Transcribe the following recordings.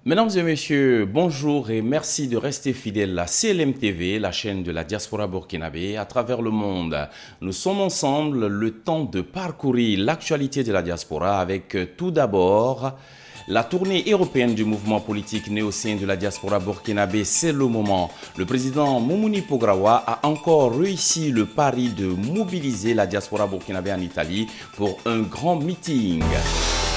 Mesdames et messieurs, bonjour et merci de rester fidèles à CLM TV, la chaîne de la diaspora burkinabé à travers le monde. Nous sommes ensemble le temps de parcourir l'actualité de la diaspora avec tout d'abord la tournée européenne du mouvement politique né au sein de la diaspora burkinabé, c'est le moment. Le président Moumouni Pograwa a encore réussi le pari de mobiliser la diaspora burkinabé en Italie pour un grand meeting.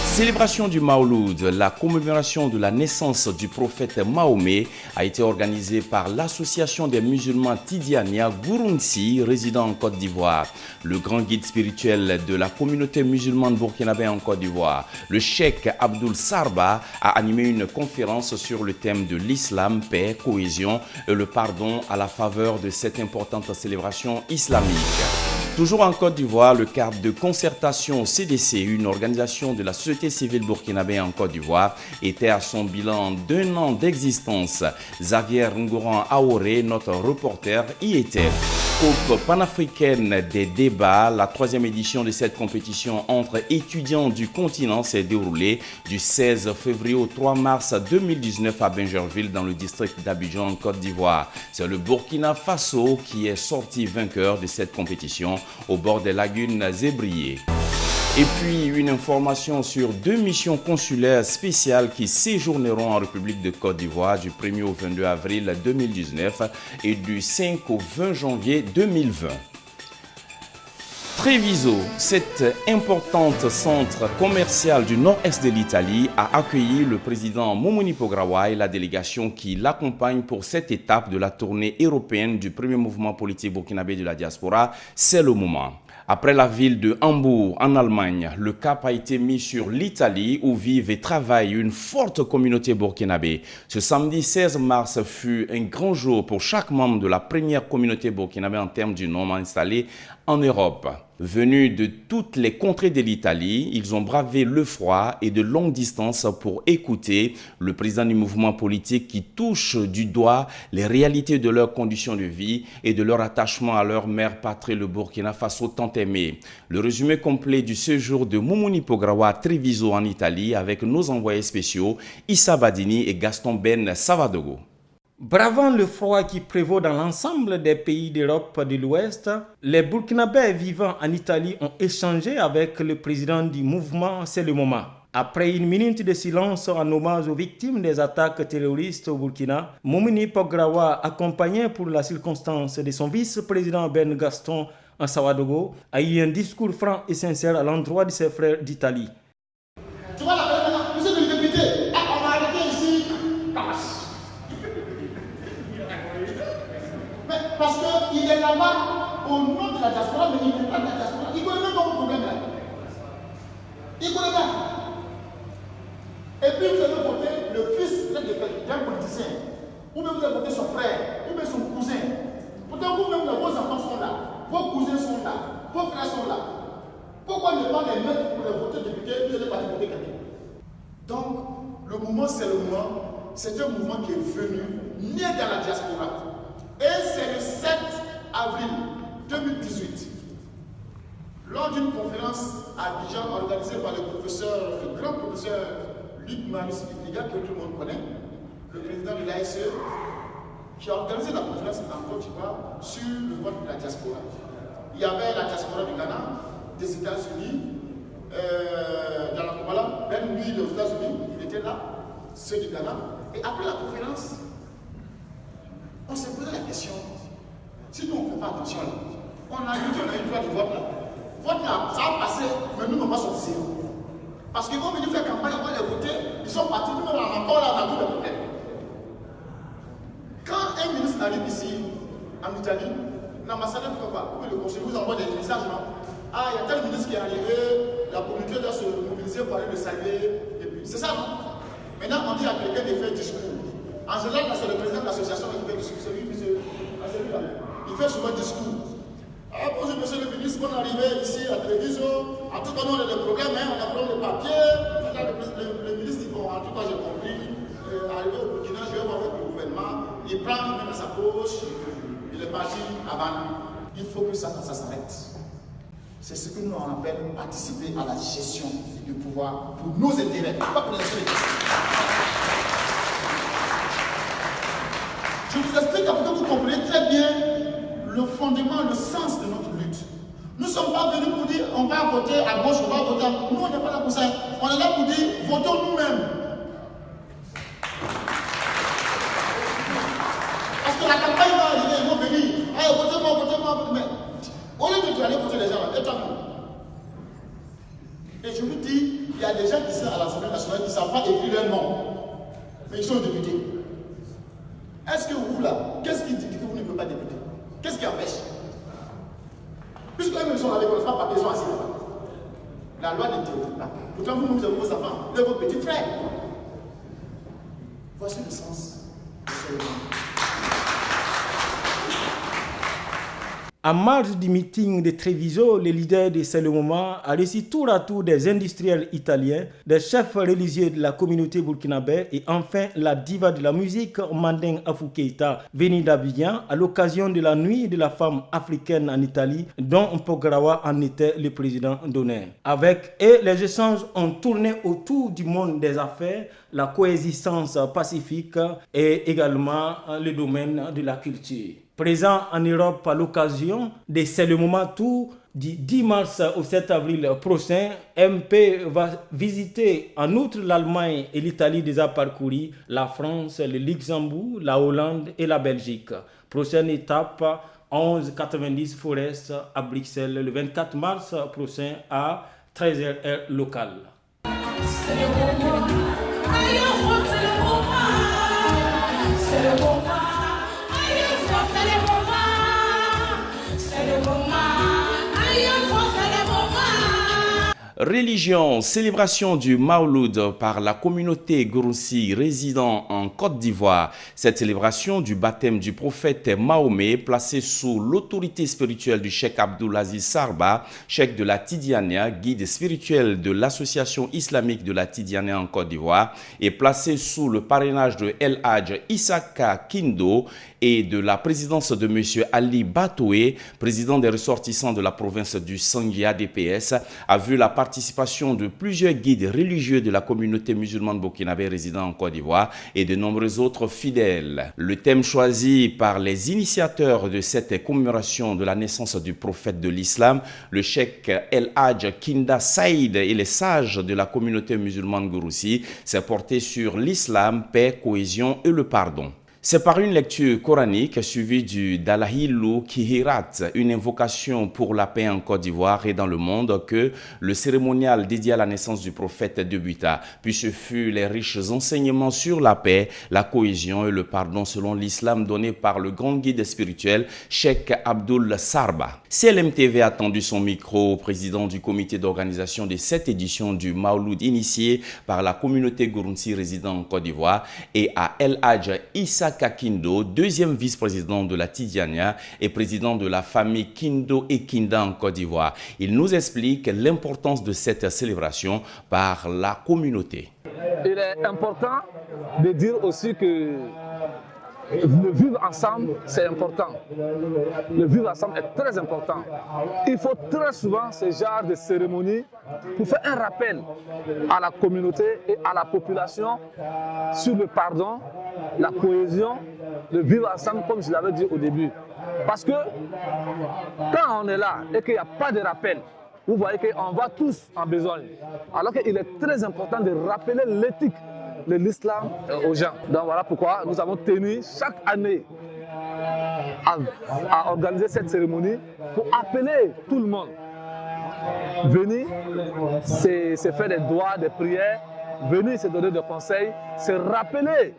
Célébration du Mauloud, la commémoration de la naissance du prophète Mahomet a été organisée par l'association des musulmans Tidiania Gourounsi, résidant en Côte d'Ivoire. Le grand guide spirituel de la communauté musulmane burkinabé en Côte d'Ivoire, le cheikh Abdoul Sarba, a animé une conférence sur le thème de l'islam, paix, cohésion et le pardon à la faveur de cette importante célébration islamique. Toujours en Côte d'Ivoire, le cadre de concertation CDC, une organisation de la société civile burkinabé en Côte d'Ivoire, était à son bilan d'1 an d'existence. Xavier Ngouran Aoré, notre reporter, y était. Coupe panafricaine des débats, la 3e édition de cette compétition entre étudiants du continent s'est déroulée du 16 février au 3 mars 2019 à Bingerville dans le district d'Abidjan en Côte d'Ivoire. C'est le Burkina Faso qui est sorti vainqueur de cette compétition au bord des lagunes ébriées. Et puis une information sur 2 missions consulaires spéciales qui séjourneront en République de Côte d'Ivoire du 1er au 22 avril 2019 et du 5 au 20 janvier 2020. Treviso, cet important centre commercial du nord-est de l'Italie, a accueilli le président Moumouni Pograwa et la délégation qui l'accompagne pour cette étape de la tournée européenne du premier mouvement politique burkinabé de la diaspora. C'est le moment. Après la ville de Hambourg, en Allemagne, le cap a été mis sur l'Italie où vivent et travaille une forte communauté burkinabé. Ce samedi 16 mars fut un grand jour pour chaque membre de la première communauté burkinabé en termes du nombre installé en Europe. Venus de toutes les contrées de l'Italie, ils ont bravé le froid et de longues distances pour écouter le président du mouvement politique qui touche du doigt les réalités de leurs conditions de vie et de leur attachement à leur mère patrie, le Burkina Faso tant aimé. Le résumé complet du séjour de Moumouni Pograwa à Treviso en Italie avec nos envoyés spéciaux Issa Badini et Gaston Ben Savadogo. Bravant le froid qui prévaut dans l'ensemble des pays d'Europe de l'Ouest, les Burkinabés vivant en Italie ont échangé avec le président du mouvement C'est le moment. Après une minute de silence en hommage aux victimes des attaques terroristes au Burkina, Moumouni Pograwa, accompagné pour la circonstance de son vice-président Ben Gaston Savadogo, a eu un discours franc et sincère à l'endroit de ses frères d'Italie. Tu vois là, monsieur le député, on m'a arrêté ici. Mais parce qu'il est là-bas au nom de la diaspora, mais il n'est pas de la diaspora. Il connaît même pas mon problème là. Il connaît pas. Et puis vous avez voté le fils d'un politicien. Ou même vous avez voté son frère, ou même son cousin. Pourtant vous-même, vos enfants sont là, vos cousins sont là, vos frères sont là. Pourquoi ne pas les mettre pour les voter députés et puis ne pas les voter quelqu'un? Donc, le mouvement, c'est le mouvement. C'est un mouvement qui est venu, né dans la diaspora. Et c'est le 7 avril 2018, lors d'une conférence à Abidjan organisée par le grand professeur Luc Marius Ipiga, que tout le monde connaît, le président de l'ASE, qui a organisé la conférence en Côte d'Ivoire sur le vote de la diaspora. Il y avait la diaspora du Ghana, des États-Unis, voilà, même lui aux États-Unis, il était là, ceux du Ghana. Et après la conférence, on s'est posé la question, si nous on ne fait pas attention là, on a eu le droit du vote là. Vote là, ça va passer, mais nous on va sortir. Parce qu'ils vont venir faire campagne, on va les voter, ils sont partis, nous on a encore là, on a tous les problèmes. Quand un ministre arrive ici, en Italie, l'ambassadeur ne fait pas, le conseiller vous envoie des messages là. Ah, il y a tel ministre qui est arrivé, la communauté doit se mobiliser pour aller le saluer, et puis c'est ça non? Maintenant on dit à quelqu'un de faire discours. En général, c'est le président de l'association qui fait discours, c'est lui, celui-là. Il fait souvent discours. Ah bonjour monsieur le ministre, on est arrivé ici à Treviso. En tout cas, nous on a des problèmes, hein, on a problème de papier. Le ministre dit bon, en tout cas j'ai compris. Arrivé au Burkina, je vais voir avec le gouvernement. Il prend, il met dans sa poche, il est parti à Bana. Il faut que ça s'arrête. C'est ce que nous on appelle participer à la gestion du pouvoir pour nos intérêts, pas pour les intérêts. Je vous explique pour que vous compreniez très bien le fondement, le sens de notre lutte. Nous ne sommes pas venus pour dire on va voter à gauche, on va voter à gauche. Nous, on n'est pas là pour ça. On est là pour dire votons nous-mêmes. Parce que la campagne va arriver, ils vont venir. Allez, votez-moi, votez-moi. Mais au lieu de aller voter les gens, étonnez-vous. Et je vous dis, il y a des gens qui sont à l'Assemblée nationale qui ne savent pas écrire leur nom. Mais ils sont députés. Est-ce que vous là, qu'est-ce qui dit que vous ne pouvez pas députer? Qu'est-ce qui empêche? Puisque eux-mêmes sont avec vos papiers, ils sont assis là-bas. La loi n'interdit pas. Pourtant, vous avez vos enfants, de vos petits frères. Voici le sens de ce moment. En marge du meeting de Treviso, le leader de C'est le moment a reçu tour à tour des industriels italiens, des chefs religieux de la communauté burkinabé et enfin la diva de la musique Mandeng Afou Keïta, venue d'Abidjan à l'occasion de la nuit de la femme africaine en Italie, dont Mpogarawa en était le président d'honneur. Avec eux, les échanges ont tourné autour du monde des affaires, la coexistence pacifique et également le domaine de la culture. Présent en Europe à l'occasion de C'est le moment tour du 10 mars au 7 avril prochain, MP va visiter en outre l'Allemagne et l'Italie déjà parcouru, la France, le Luxembourg, la Hollande et la Belgique. Prochaine étape, 1190 Forest à Bruxelles le 24 mars prochain à 13h heure locale. C'est le moment, c'est le moment, c'est le moment. Religion, célébration du Mawlud par la communauté Gouroussi résidant en Côte d'Ivoire. Cette célébration du baptême du prophète Mahomet, placée sous l'autorité spirituelle du Cheikh Abdulaziz Sarba, cheikh de la Tidjania, guide spirituel de l'association islamique de la Tidjania en Côte d'Ivoire, est placée sous le parrainage de El Hadj Issaka Kindo et de la présidence de M. Ali Batoué, président des ressortissants de la province du Sangia DPS, a vu la participation de plusieurs guides religieux de la communauté musulmane burkinabé résidant en Côte d'Ivoire et de nombreux autres fidèles. Le thème choisi par les initiateurs de cette commémoration de la naissance du prophète de l'islam, le cheikh El Hadj Kinda Saïd et les sages de la communauté musulmane Gouroussi, s'est porté sur l'islam, paix, cohésion et le pardon. C'est par une lecture coranique suivie du Dalailou Kihirat, une invocation pour la paix en Côte d'Ivoire et dans le monde, que le cérémonial dédié à la naissance du prophète débuta. Puis ce fut les riches enseignements sur la paix, la cohésion et le pardon selon l'islam donné par le grand guide spirituel Cheikh Abdul Sarba. CLM-TV a tendu son micro au président du comité d'organisation de cette édition du Mawlud initié par la communauté Gouroussi résidant en Côte d'Ivoire et à El Hadj Issaka Kindo, deuxième vice-président de la Tidjania et président de la famille Kindo et Kinda en Côte d'Ivoire. Il nous explique l'importance de cette célébration par la communauté. Il est important de dire aussi que le vivre ensemble, c'est important. Le vivre ensemble est très important. Il faut très souvent ce genre de cérémonie pour faire un rappel à la communauté et à la population sur le pardon, la cohésion, le vivre ensemble, comme je l'avais dit au début. Parce que quand on est là et qu'il n'y a pas de rappel, vous voyez qu'on va tous en besogne. Alors qu'il est très important de rappeler l'éthique de l'islam aux gens. Donc voilà pourquoi nous avons tenu chaque année à organiser cette cérémonie pour appeler tout le monde. Venir, c'est faire des doigts, des prières, venir se donner des conseils, se rappeler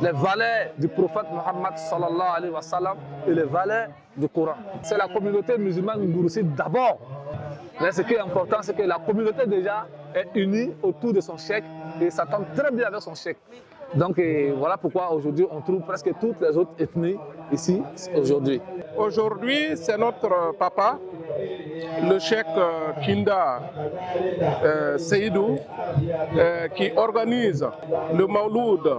les valeurs du prophète Mohammed sallallahu alayhi wa sallam et les valeurs du Coran. C'est la communauté musulmane Gouroussi d'abord. Mais ce qui est important, c'est que la communauté déjà est unie autour de son cheikh et s'entend très bien avec son cheikh. Donc voilà pourquoi aujourd'hui on trouve presque toutes les autres ethnies ici aujourd'hui. Aujourd'hui, c'est notre papa, le cheikh Kinda Seydou, qui organise le Mawlud,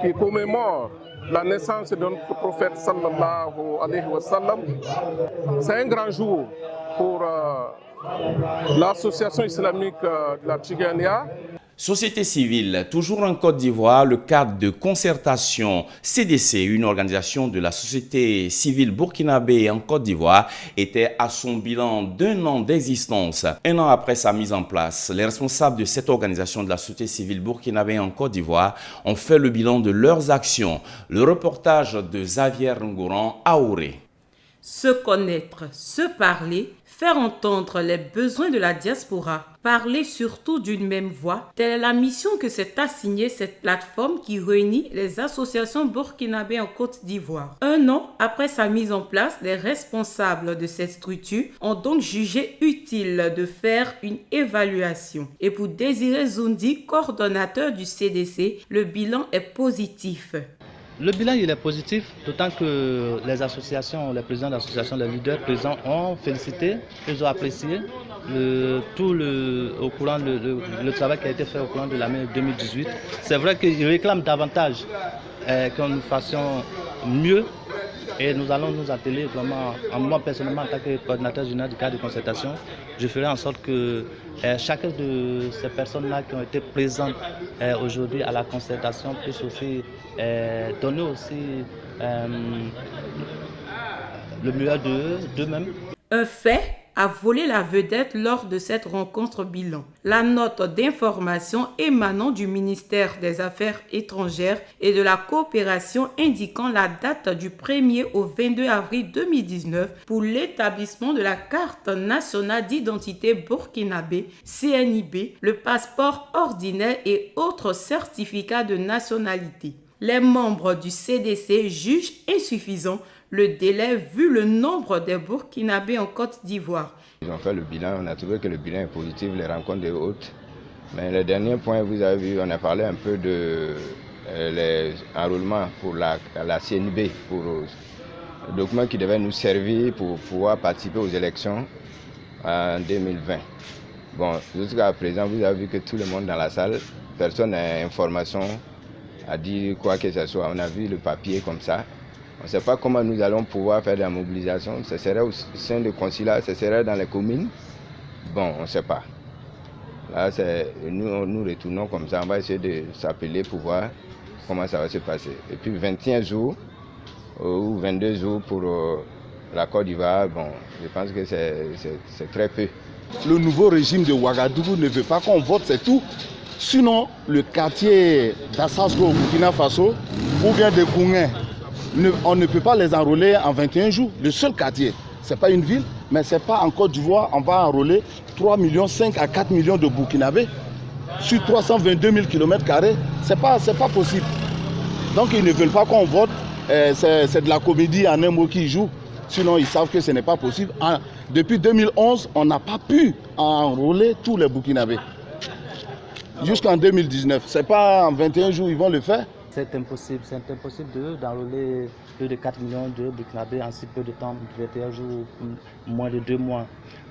qui commémore la naissance de notre prophète sallallahu alayhi wa sallam. C'est un grand jour pour l'association islamique de la Tidjania. Société civile, toujours en Côte d'Ivoire, le cadre de concertation CDC, une organisation de la société civile burkinabé en Côte d'Ivoire, était à son bilan d'1 an d'existence. 1 an après sa mise en place, les responsables de cette organisation de la société civile burkinabé en Côte d'Ivoire ont fait le bilan de leurs actions. Le reportage de Xavier Ngouran à Aouré. Se connaître, se parler, faire entendre les besoins de la diaspora, parler surtout d'une même voix, telle est la mission que s'est assignée cette plateforme qui réunit les associations burkinabées en Côte d'Ivoire. 1 an après sa mise en place, les responsables de cette structure ont donc jugé utile de faire une évaluation. Et pour Désiré Zoundi, coordonnateur du CDC, le bilan est positif. Le bilan il est positif, d'autant que les associations, les présidents d'associations, les leaders présents ont félicité, ils ont apprécié le travail qui a été fait au courant de l'année 2018. C'est vrai qu'ils réclament davantage que nous fassions mieux et nous allons nous atteler vraiment, moi personnellement en tant que coordinateur général du cadre de concertation, je ferai en sorte que chacune de ces personnes-là qui ont été présentes aujourd'hui à la concertation puisse aussi donner aussi le meilleur d'eux-mêmes. Un fait a volé la vedette lors de cette rencontre bilan. La note d'information émanant du ministère des Affaires étrangères et de la coopération indiquant la date du 1er au 22 avril 2019 pour l'établissement de la carte nationale d'identité burkinabé, CNIB, le passeport ordinaire et autres certificats de nationalité. Les membres du CDC jugent insuffisant le délai vu le nombre des Burkinabés en Côte d'Ivoire. Ils ont fait le bilan, on a trouvé que le bilan est positif, les rencontres des hôtes. Mais le dernier point, vous avez vu, on a parlé un peu de l'enrôlement pour la CNB, pour le document qui devait nous servir pour pouvoir participer aux élections en 2020. Bon, jusqu'à présent, vous avez vu que tout le monde dans la salle, personne n'a information à dire quoi que ce soit. On a vu le papier comme ça. On ne sait pas comment nous allons pouvoir faire de la mobilisation. Ce serait au sein du consulat, ce serait dans les communes. Bon, on ne sait pas. Là, nous retournons comme ça. On va essayer de s'appeler pour voir comment ça va se passer. Et puis 21 jours ou 22 jours pour la Côte d'Ivoire, bon, je pense que c'est très peu. Le nouveau régime de Ouagadougou ne veut pas qu'on vote, c'est tout. Sinon, le quartier d'Assasgo au Burkina Faso ou bien de Koungé, on ne peut pas les enrôler en 21 jours. Le seul quartier, ce n'est pas une ville, mais ce n'est pas en Côte d'Ivoire, on va enrôler 3 millions, 5 à 4 millions de Burkinabés sur 322 000 km². Ce n'est pas possible. Donc ils ne veulent pas qu'on vote, c'est de la comédie en un mot qu'ils jouent. Sinon ils savent que ce n'est pas possible. Depuis 2011, on n'a pas pu enrôler tous les Burkinabés. Jusqu'en 2019. Ce n'est pas en 21 jours ils vont le faire. C'est impossible d'enrôler plus de 4 millions de Burkinabés en si peu de temps, 21 jours, moins de 2 mois.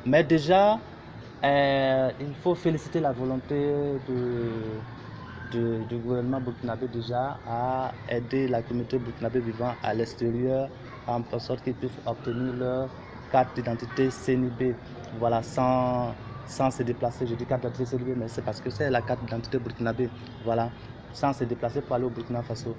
Mais déjà, il faut féliciter la volonté du gouvernement burkinabé déjà à aider la communauté burkinabé vivant à l'extérieur en sorte qu'ils puissent obtenir leur carte d'identité CNIB, voilà, sans se déplacer. Je dis carte d'identité CNIB, mais c'est parce que c'est la carte d'identité burkinabé, voilà, sans se déplacer pour aller au Burkina Faso.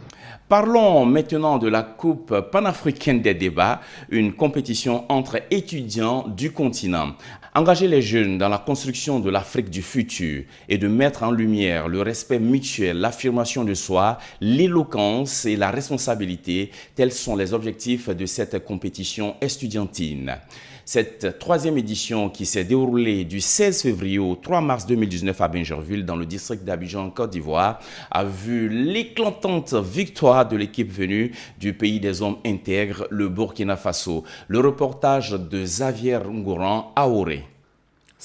Parlons maintenant de la Coupe panafricaine des débats, une compétition entre étudiants du continent. Engager les jeunes dans la construction de l'Afrique du futur et de mettre en lumière le respect mutuel, l'affirmation de soi, l'éloquence et la responsabilité, tels sont les objectifs de cette compétition estudiantine. Cette 3e édition qui s'est déroulée du 16 février au 3 mars 2019 à Bingerville dans le district d'Abidjan, Côte d'Ivoire, a vu l'éclatante victoire de l'équipe venue du pays des hommes intègres, le Burkina Faso. Le reportage de Xavier Ngouran à Aouré.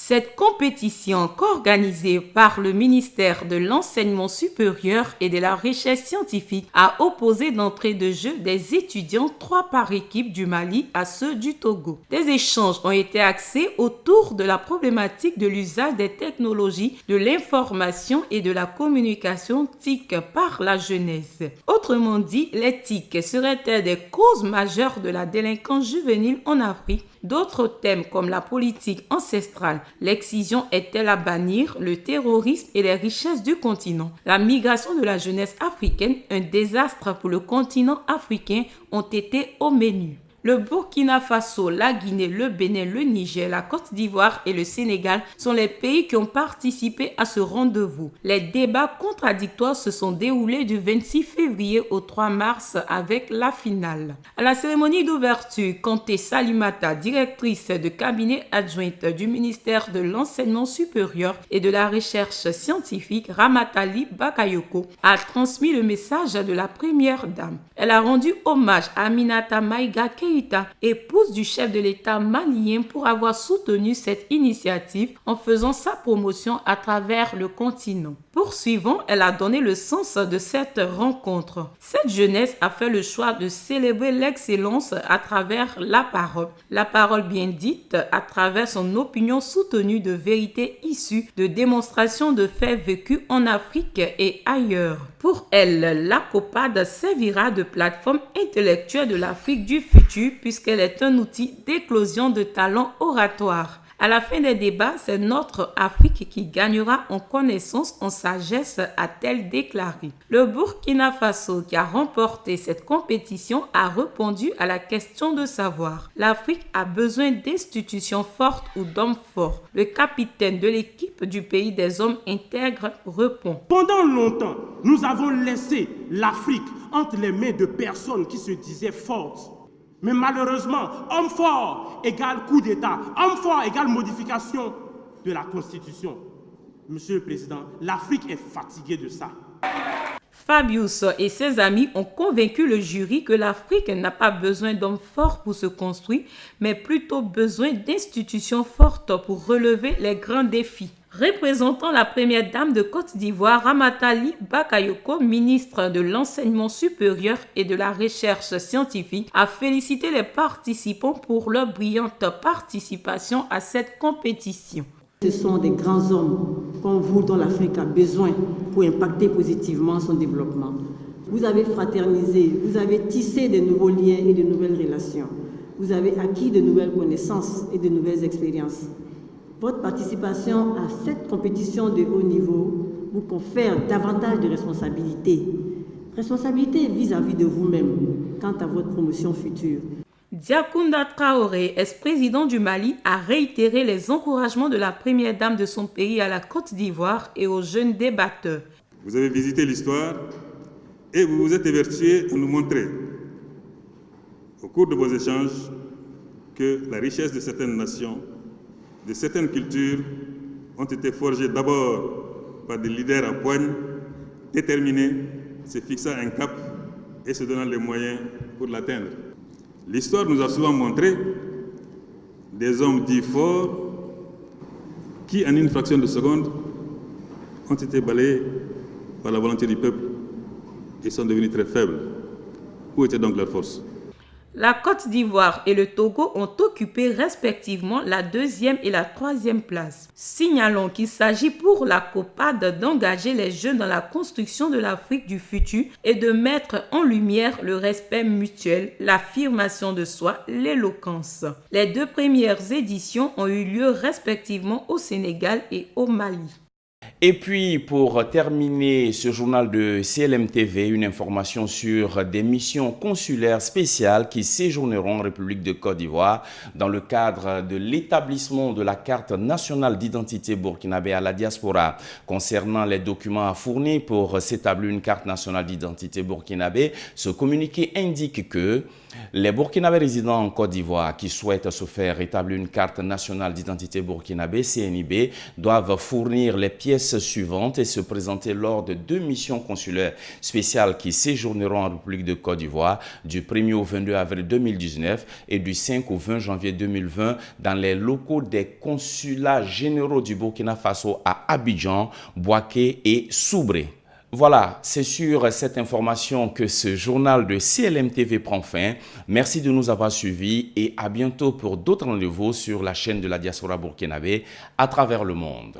Cette compétition, co-organisée par le ministère de l'Enseignement supérieur et de la Recherche scientifique, a opposé d'entrée de jeu des étudiants 3 par équipe du Mali à ceux du Togo. Des échanges ont été axés autour de la problématique de l'usage des technologies de l'information et de la communication TIC par la jeunesse. Autrement dit, les TIC seraient-elles des causes majeures de la délinquance juvénile en Afrique? D'autres thèmes comme la politique ancestrale, L'excision est-elle à bannir? Le terrorisme et les richesses du continent. La migration de la jeunesse africaine, un désastre pour le continent africain, ont été au menu. Le Burkina Faso, la Guinée, le Bénin, le Niger, la Côte d'Ivoire et le Sénégal sont les pays qui ont participé à ce rendez-vous. Les débats contradictoires se sont déroulés du 26 février au 3 mars avec la finale. À la cérémonie d'ouverture, Kanté Salimata, directrice de cabinet adjointe du ministère de l'Enseignement supérieur et de la Recherche scientifique, Ramatali Bakayoko, a transmis le message de la première dame. Elle a rendu hommage à Aminata Maïga Keïta, épouse du chef de l'État malien, pour avoir soutenu cette initiative en faisant sa promotion à travers le continent. Poursuivant, elle a donné le sens de cette rencontre. Cette jeunesse a fait le choix de célébrer l'excellence à travers la parole bien dite, à travers son opinion soutenue de vérités issues de démonstrations de faits vécus en Afrique et ailleurs. Pour elle, la COPAD servira de plateforme intellectuelle de l'Afrique du futur puisqu'elle est un outil d'éclosion de talents oratoires. À la fin des débats, c'est notre Afrique qui gagnera en connaissance, en sagesse, a-t-elle déclaré. Le Burkina Faso, qui a remporté cette compétition, a répondu à la question de savoir. L'Afrique a besoin d'institutions fortes ou d'hommes forts. Le capitaine de l'équipe du pays des hommes intègres répond. Pendant longtemps, nous avons laissé l'Afrique entre les mains de personnes qui se disaient fortes. Mais malheureusement, homme fort égale coup d'État, homme fort égale modification de la Constitution. Monsieur le Président, l'Afrique est fatiguée de ça. Fabius et ses amis ont convaincu le jury que l'Afrique n'a pas besoin d'hommes forts pour se construire, mais plutôt besoin d'institutions fortes pour relever les grands défis. Représentant la première dame de Côte d'Ivoire, Ramatali Bakayoko, ministre de l'Enseignement supérieur et de la Recherche scientifique, a félicité les participants pour leur brillante participation à cette compétition. Ce sont des grands hommes comme vous dont l'Afrique a besoin pour impacter positivement son développement. Vous avez fraternisé, vous avez tissé de nouveaux liens et de nouvelles relations. Vous avez acquis de nouvelles connaissances et de nouvelles expériences. Votre participation à cette compétition de haut niveau vous confère davantage de responsabilités. Responsabilités vis-à-vis de vous-même quant à votre promotion future. Diakounda Traoré, ex-président du Mali, a réitéré les encouragements de la première dame de son pays à la Côte d'Ivoire et aux jeunes débatteurs. Vous avez visité l'histoire et vous vous êtes évertué à nous montrer, au cours de vos échanges, que la richesse de certaines nations, de certaines cultures, ont été forgées d'abord par des leaders à poigne, déterminés, se fixant un cap et se donnant les moyens pour l'atteindre. L'histoire nous a souvent montré des hommes dits forts qui, en une fraction de seconde, ont été balayés par la volonté du peuple et sont devenus très faibles. Où était donc leur force ? La Côte d'Ivoire et le Togo ont occupé respectivement la 2e et la 3e place. Signalons qu'il s'agit pour la COPAD d'engager les jeunes dans la construction de l'Afrique du futur et de mettre en lumière le respect mutuel, l'affirmation de soi, l'éloquence. Les 2 premières éditions ont eu lieu respectivement au Sénégal et au Mali. Et puis, pour terminer ce journal de CLM-TV, une information sur des missions consulaires spéciales qui séjourneront en République de Côte d'Ivoire dans le cadre de l'établissement de la carte nationale d'identité burkinabé à la diaspora. Concernant les documents à fournir pour s'établir une carte nationale d'identité burkinabé, ce communiqué indique que les Burkinabés résidant en Côte d'Ivoire qui souhaitent se faire établir une carte nationale d'identité burkinabé, CNIB, doivent fournir les pièces suivantes et se présenter lors de 2 missions consulaires spéciales qui séjourneront en République de Côte d'Ivoire du 1er au 22 avril 2019 et du 5 au 20 janvier 2020 dans les locaux des consulats généraux du Burkina Faso à Abidjan, Bouaké et Soubré. Voilà, c'est sur cette information que ce journal de CLM-TV prend fin. Merci de nous avoir suivis et à bientôt pour d'autres rendez-vous sur la chaîne de la diaspora burkinabé à travers le monde.